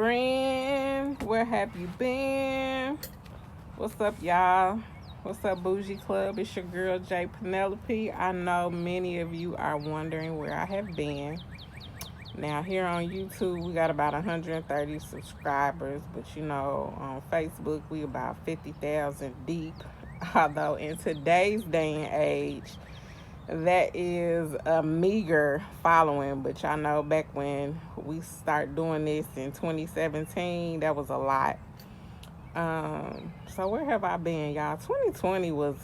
friend? Where have you been? What's up, y'all? What's up, Bougie Club? It's your girl, J Penelope. I know many of you are wondering where I have been. Now, here on YouTube, we got about 130 subscribers, but on Facebook, we about 50,000 deep. Although in today's day and age, that is a meager following, but y'all know back when we started doing this in 2017, that was a lot. So where have I been, y'all? 2020 was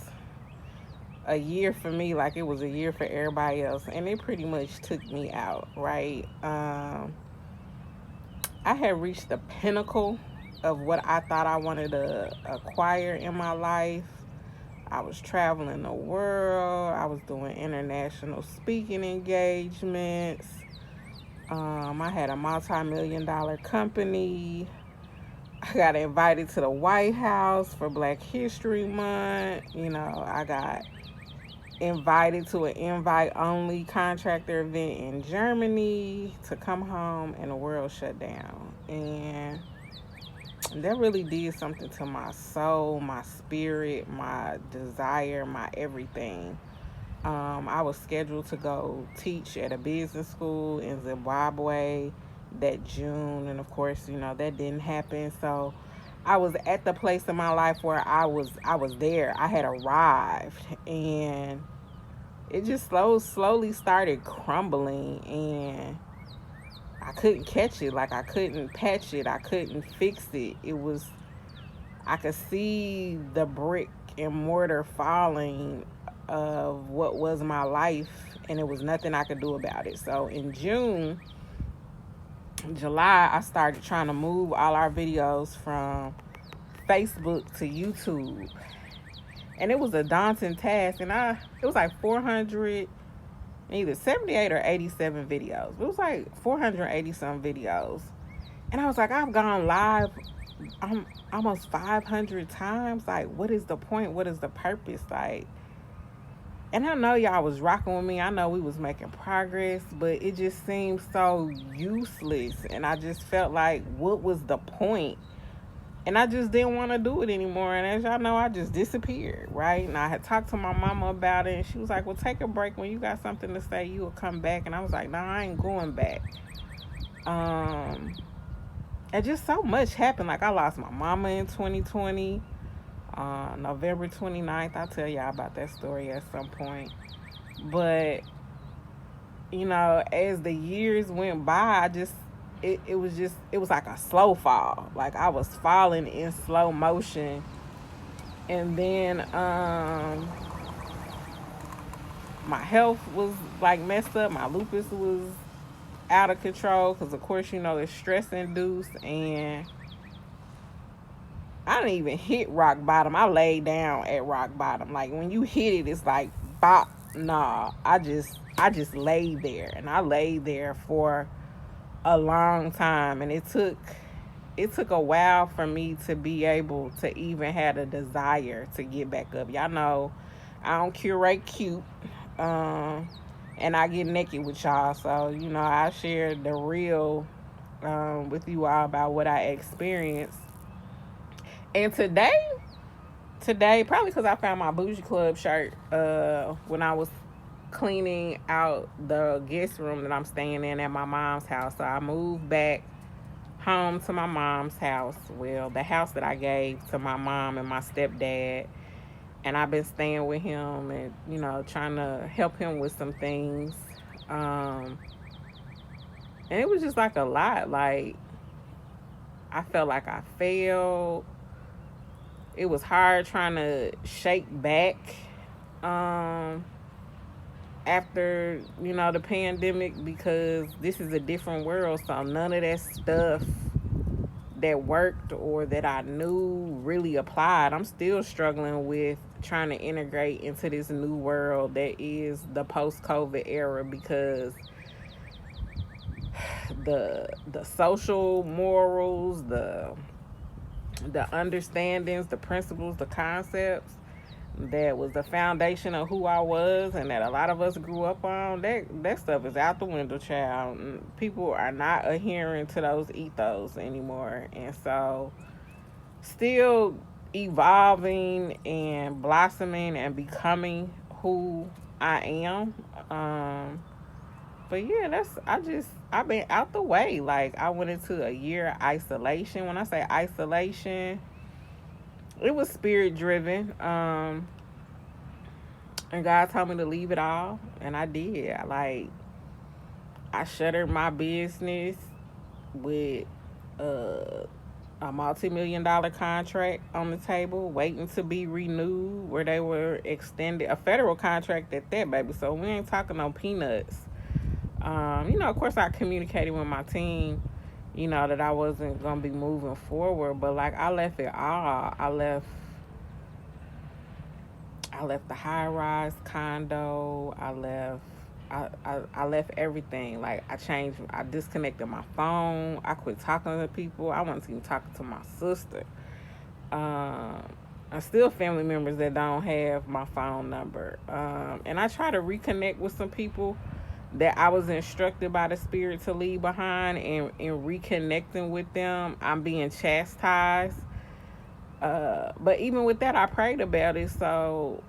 a year for me like it was a year for everybody else, and it pretty much took me out, right? I had reached the pinnacle of what I thought I wanted to acquire in my life. I was traveling the world. I was doing international speaking engagements. I had a multi-million-dollar company. I got invited to the White House for Black History Month. I got invited to an invite-only contractor event in Germany to come home, and the world shut down. And that really did something to my soul, my spirit, my desire, my everything. I was scheduled to go teach at a business school in Zimbabwe that June, and of course, that didn't happen. So I was at the place in my life where I was there. I had arrived, and it just slowly started crumbling, and I couldn't catch it. Like, I couldn't patch it. I couldn't fix it. I could see the brick and mortar falling of what was my life, and it was nothing I could do about it. So in July, I started trying to move all our videos from Facebook to YouTube. And it was a daunting task, and it was like 400, either 78 or 87 videos. It was like 480 some videos. And I was like, I've gone live almost 500 times. Like, what is the point? What is the purpose? Like, and I know y'all was rocking with me. I know we was making progress, but it just seemed so useless. And I just felt like, what was the point? And I just didn't want to do it anymore. And as y'all know, I just disappeared, right? And I had talked to my mama about it, and she was like, well, take a break. When you got something to say, you will come back. And I was like, no, I ain't going back. And just so much happened. Like, I lost my mama in 2020. November 29th. I'll tell y'all about that story at some point. But, as the years went by, it was like a slow fall. Like, I was falling in slow motion. And then my health was like messed up. My lupus was out of control because, of course, it's stress induced. And I didn't even hit rock bottom. I laid down at rock bottom. Like, when you hit it, it's like bop. Nah, I just laid there, and I laid there for a long time, and it took a while for me to be able to even have a desire to get back up. Y'all know I don't curate cute, and I get naked with y'all, so I share the real with you all about what I experienced. And today, probably because I found my Bougie Club shirt when I was cleaning out the guest room that I'm staying in at my mom's house. So I moved back home to my mom's house. Well, the house that I gave to my mom and my stepdad. And I've been staying with him and, trying to help him with some things. And it was just like a lot. Like, I felt like I failed. It was hard trying to shake back after, the pandemic, because this is a different world. So none of that stuff that worked or that I knew really applied. I'm still struggling with trying to integrate into this new world that is the post-COVID era, because the social morals, the understandings, the principles, the concepts, that was the foundation of who I was and that a lot of us grew up on, that stuff is out the window, child. People are not adhering to those ethos anymore. And so, still evolving and blossoming and becoming who I am. But yeah, I've been out the way. Like, I went into a year of isolation. When I say isolation, it was spirit driven. And God told me to leave it all, and I did. I shuttered my business with uh, a multi-million-dollar contract on the table, waiting to be renewed, where they were extended a federal contract at that, baby. So we ain't talking no peanuts. Of course, I communicated with my team, that I wasn't gonna be moving forward, but like I left it all. I left the high rise condo. I left everything. Like, I disconnected my phone. I quit talking to people. I wasn't even talking to my sister. Um, I still family members that don't have my phone number. And I try to reconnect with some people that I was instructed by the spirit to leave behind, and in reconnecting with them, I'm being chastised. But even with that, I prayed about it. So,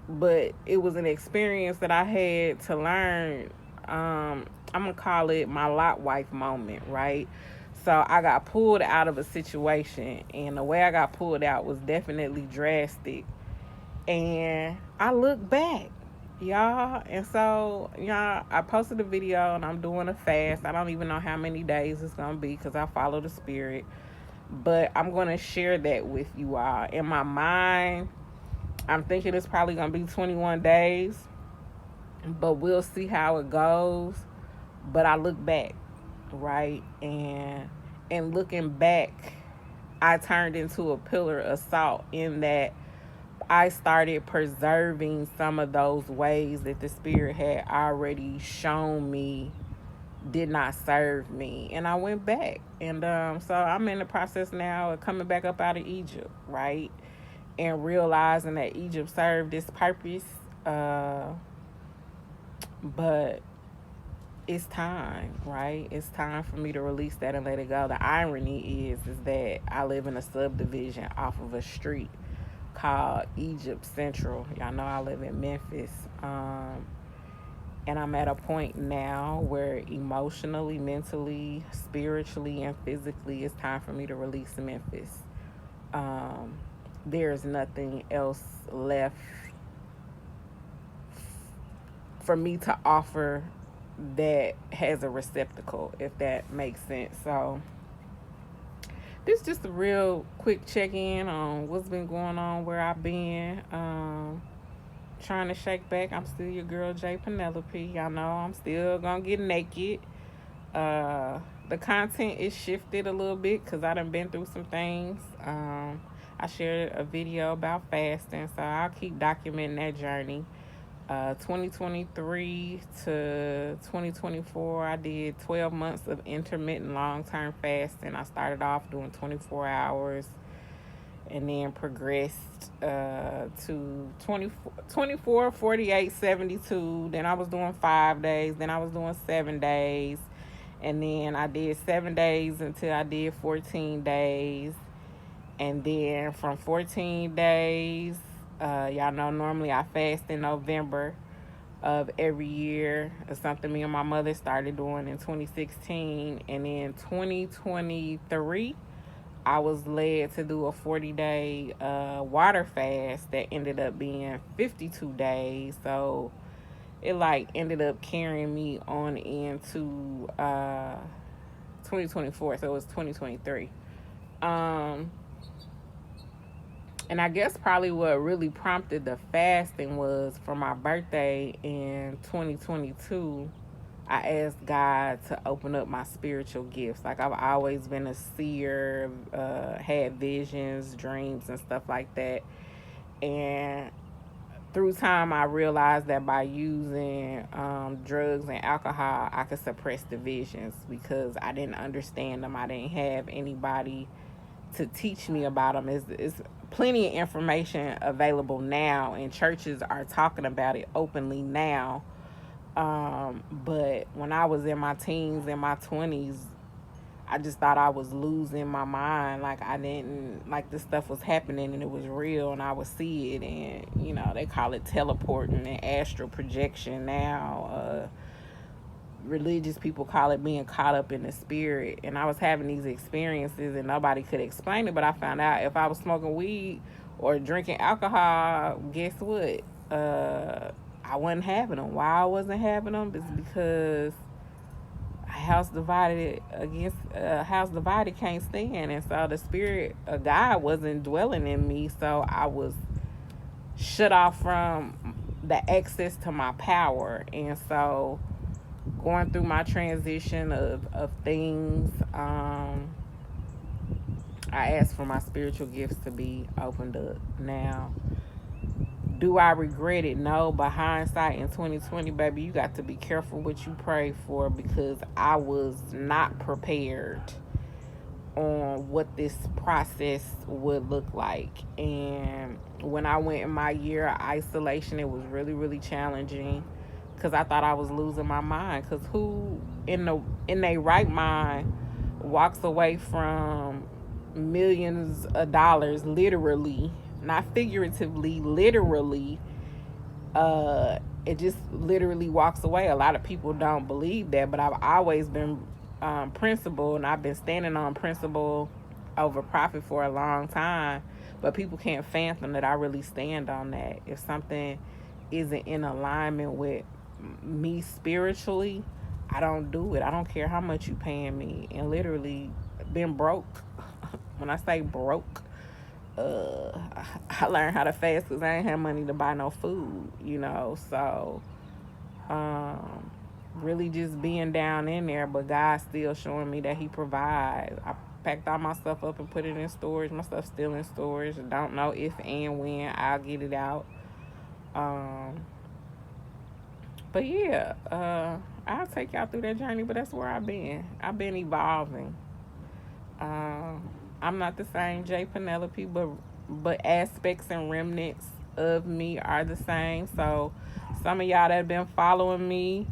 but it was an experience that I had to learn. I'm gonna call it my lot wife moment, right? So I got pulled out of a situation, and the way I got pulled out was definitely drastic. And I look back, y'all, and so y'all, I posted a video, and I'm doing a fast. I don't even know how many days it's gonna be because I follow the spirit, but I'm gonna share that with you all. In my mind, I'm thinking it's probably gonna be 21 days, but we'll see how it goes. But I look back, right? And looking back, I turned into a pillar of salt in that I started preserving some of those ways that the spirit had already shown me did not serve me. And I went back. And so I'm in the process now of coming back up out of Egypt, right? And realizing that Egypt served its purpose. But it's time, right? It's time for me to release that and let it go. The irony is that I live in a subdivision off of a street called Egypt Central. Y'all know I live in Memphis. And I'm at a point now where emotionally, mentally, spiritually, and physically, it's time for me to release Memphis. Um, there's nothing else left for me to offer that has a receptacle, if that makes sense. So this is just a real quick check-in on what's been going on, where I've been. Trying to shake back. I'm still your girl, J Penelope. Y'all know I'm still gonna get naked. The content is shifted a little bit because I done been through some things. I shared a video about fasting, so I'll keep documenting that journey. 2023 to 2024, I did 12 months of intermittent long-term fasting. I started off doing 24 hours and then progressed to 24, 48, 72. Then I was doing 5 days. Then I was doing 7 days. And then I did 7 days until I did 14 days. And then from 14 days, y'all know normally I fast in November of every year. It's something me and my mother started doing in 2016. And in 2023, I was led to do a 40-day water fast that ended up being 52 days. So it ended up carrying me on into 2024. So it was 2023. And I guess probably what really prompted the fasting was for my birthday in 2022. I asked God to open up my spiritual gifts. Like, I've always been a seer, had visions, dreams, and stuff like that. And through time, I realized that by using drugs and alcohol, I could suppress the visions because I didn't understand them. I didn't have anybody to teach me about them. Is plenty of information available now, and churches are talking about it openly now. But when I was in my teens and my 20s, I just thought I was losing my mind. Like, I didn't, like, this stuff was happening and it was real and I would see it. And, they call it teleporting and astral projection now. Religious people call it being caught up in the spirit. And I was having these experiences and nobody could explain it. But I found out if I was smoking weed or drinking alcohol, guess what? I wasn't having them. Why I wasn't having them is because a house divided can't stand. And so the spirit of God wasn't dwelling in me. So I was shut off from the access to my power. And so going through my transition of things, I asked for my spiritual gifts to be opened up. Now, do I regret it? No. But hindsight in 2020, baby, you got to be careful what you pray for, because I was not prepared on what this process would look like. And when I went in my year of isolation, it was really, really challenging, because I thought I was losing my mind. Because who in their right mind walks away from millions of dollars, literally, not figuratively, literally? It just literally walks away. A lot of people don't believe that, but I've always been principle, and I've been standing on principle over profit for a long time. But people can't fathom that I really stand on that. If something isn't in alignment with me spiritually, I don't do it. I don't care how much you paying me. And literally been broke. When I say broke, I learned how to fast because I ain't have money to buy no food, So really just being down in there, but God still showing me that He provides. I packed all my stuff up and put it in storage. My stuff's still in storage. I don't know if and when I'll get it out. But yeah, I'll take y'all through that journey, but that's where I've been. I've been evolving. I'm not the same J Penelope, but aspects and remnants of me are the same. So some of y'all that have been following me,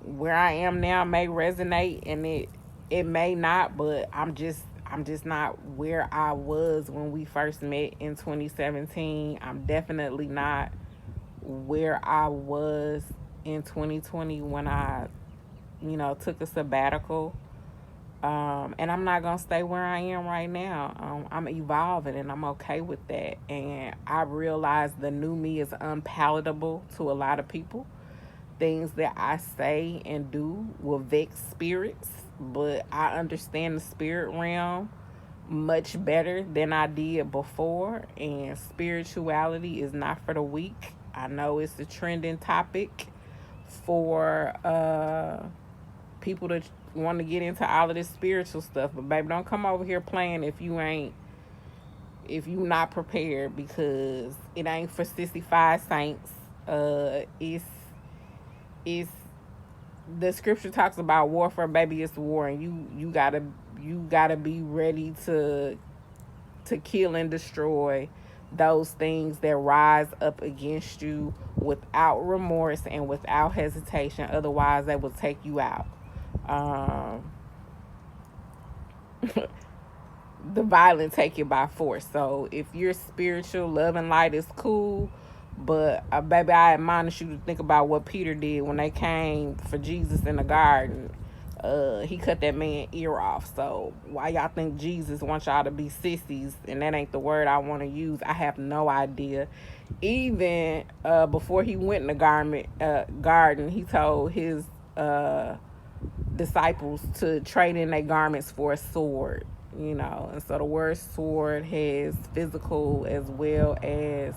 where I am now may resonate, and it may not, but I'm just not where I was when we first met in 2017. I'm definitely not where I was in 2020 when I, took a sabbatical. And I'm not going to stay where I am right now. I'm evolving, and I'm okay with that. And I realize the new me is unpalatable to a lot of people. Things that I say and do will vex spirits, but I understand the spirit realm much better than I did before. And spirituality is not for the weak. I know it's a trending topic for people that want to get into all of this spiritual stuff, but baby, don't come over here playing if you not prepared, because it ain't for sissified saints. It's the scripture talks about warfare, baby. It's war, and you gotta be ready to kill and destroy those things that rise up against you without remorse and without hesitation. Otherwise, they will take you out. The violent take it by force. So if you're spiritual, love and light is cool, but baby, I admonish you to think about what Peter did when they came for Jesus in the garden. He cut that man's ear off. So why y'all think Jesus wants y'all to be sissies? And that ain't the word I want to use. I have no idea. Even before he went in the garden, he told his disciples to trade in their garments for a sword. And so the word sword has physical as well as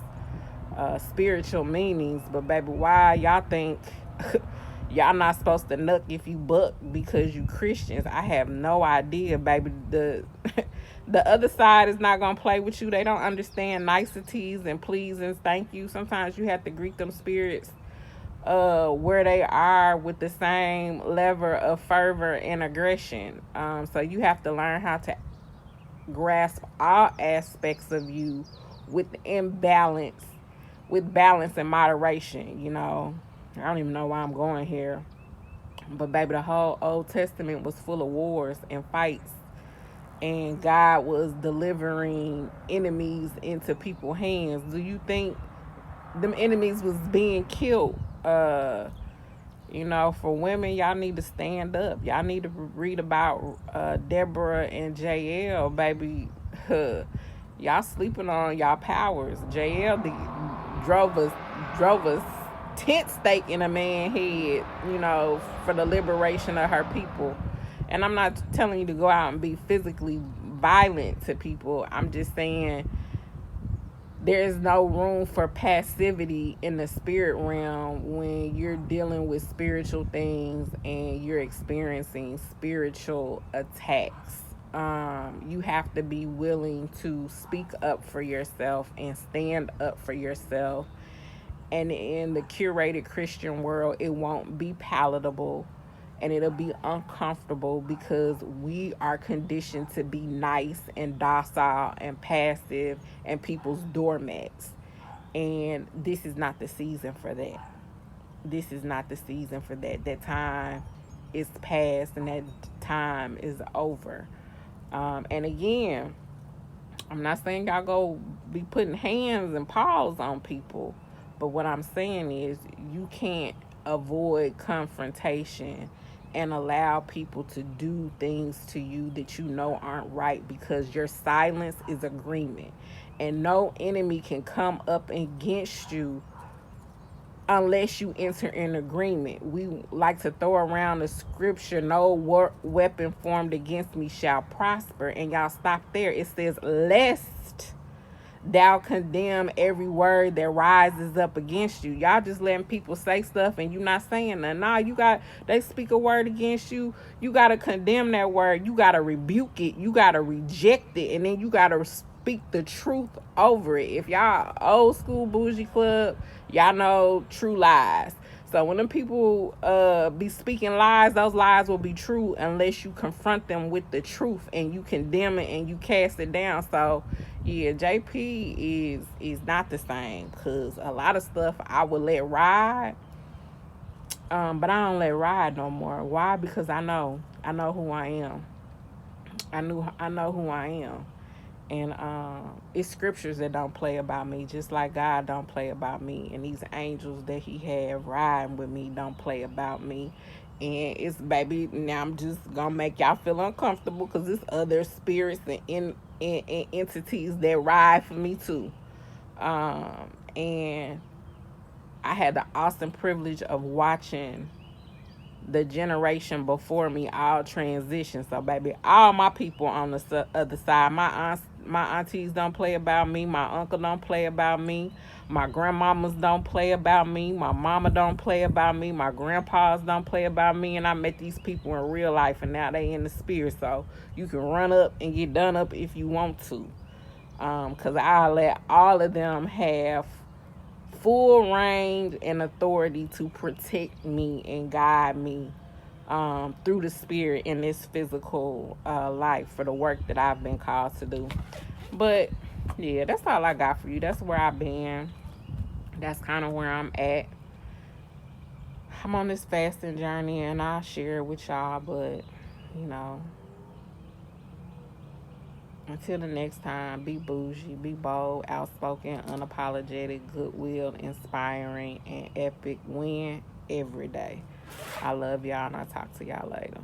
spiritual meanings. But baby, why y'all think y'all not supposed to nuck if you buck because you Christians? I have no idea, baby. The other side is not gonna play with you. They don't understand niceties and pleasings. Thank you. Sometimes you have to greet them spirits where they are with the same level of fervor and aggression. So you have to learn how to grasp all aspects of you with imbalance, with balance and moderation. I don't even know why I'm going here, but baby, the whole Old Testament was full of wars and fights, and God was delivering enemies into people's hands. Do you think them enemies was being killed? For women, y'all need to stand up. Y'all need to read about Deborah and JL, baby. Y'all sleeping on y'all powers. JL drove us tent stake in a man's head, for the liberation of her people. And I'm not telling you to go out and be physically violent to people. I'm just saying there is no room for passivity in the spirit realm when you're dealing with spiritual things and you're experiencing spiritual attacks. You have to be willing to speak up for yourself and stand up for yourself. And in the curated Christian world, it won't be palatable and it'll be uncomfortable because we are conditioned to be nice and docile and passive and people's doormats. And this is not the season for that. This is not the season for that. That time is past and that time is over. And again, I'm not saying y'all go be putting hands and paws on people, but what I'm saying is you can't avoid confrontation and allow people to do things to you that you know aren't right, because your silence is agreement. And no enemy can come up against you unless you enter in agreement. We like to throw around the scripture, no weapon formed against me shall prosper. And y'all stop there. It says, lest thou condemn every word that rises up against you. Y'all just letting people say stuff and you not saying nothing. Nah, they speak a word against you. You got to condemn that word. You got to rebuke it. You got to reject it. And then you got to speak the truth over it. If y'all old school bougie club, y'all know true lies. So when them people be speaking lies, those lies will be true unless you confront them with the truth and you condemn it and you cast it down. So yeah, JP is not the same, because a lot of stuff I would let ride, but I don't let ride no more. Why? Because I know who I am. I know who I am. And it's scriptures that don't play about me, just like God don't play about me. And these angels that he have riding with me don't play about me. And it's, baby, now I'm just going to make y'all feel uncomfortable because there's other spirits and entities that ride for me too. And I had the awesome privilege of watching the generation before me all transition. So baby, all my people on the other side, my aunties don't play about me, my uncle don't play about me, my grandmamas don't play about me, my mama don't play about me, my grandpas don't play about me. And I met these people in real life and now they in the spirit, so you can run up and get done up if you want to, because I'll let all of them have full range and authority to protect me and guide me through the spirit in this physical life for the work that I've been called to do. But yeah, that's all I got for you. That's where I've been. That's kind of where I'm at. I'm on this fasting journey and I'll share it with y'all, but until the next time, be bougie, be bold, outspoken, unapologetic, goodwill, inspiring, and epic. Win every day. I love y'all and I'll talk to y'all later.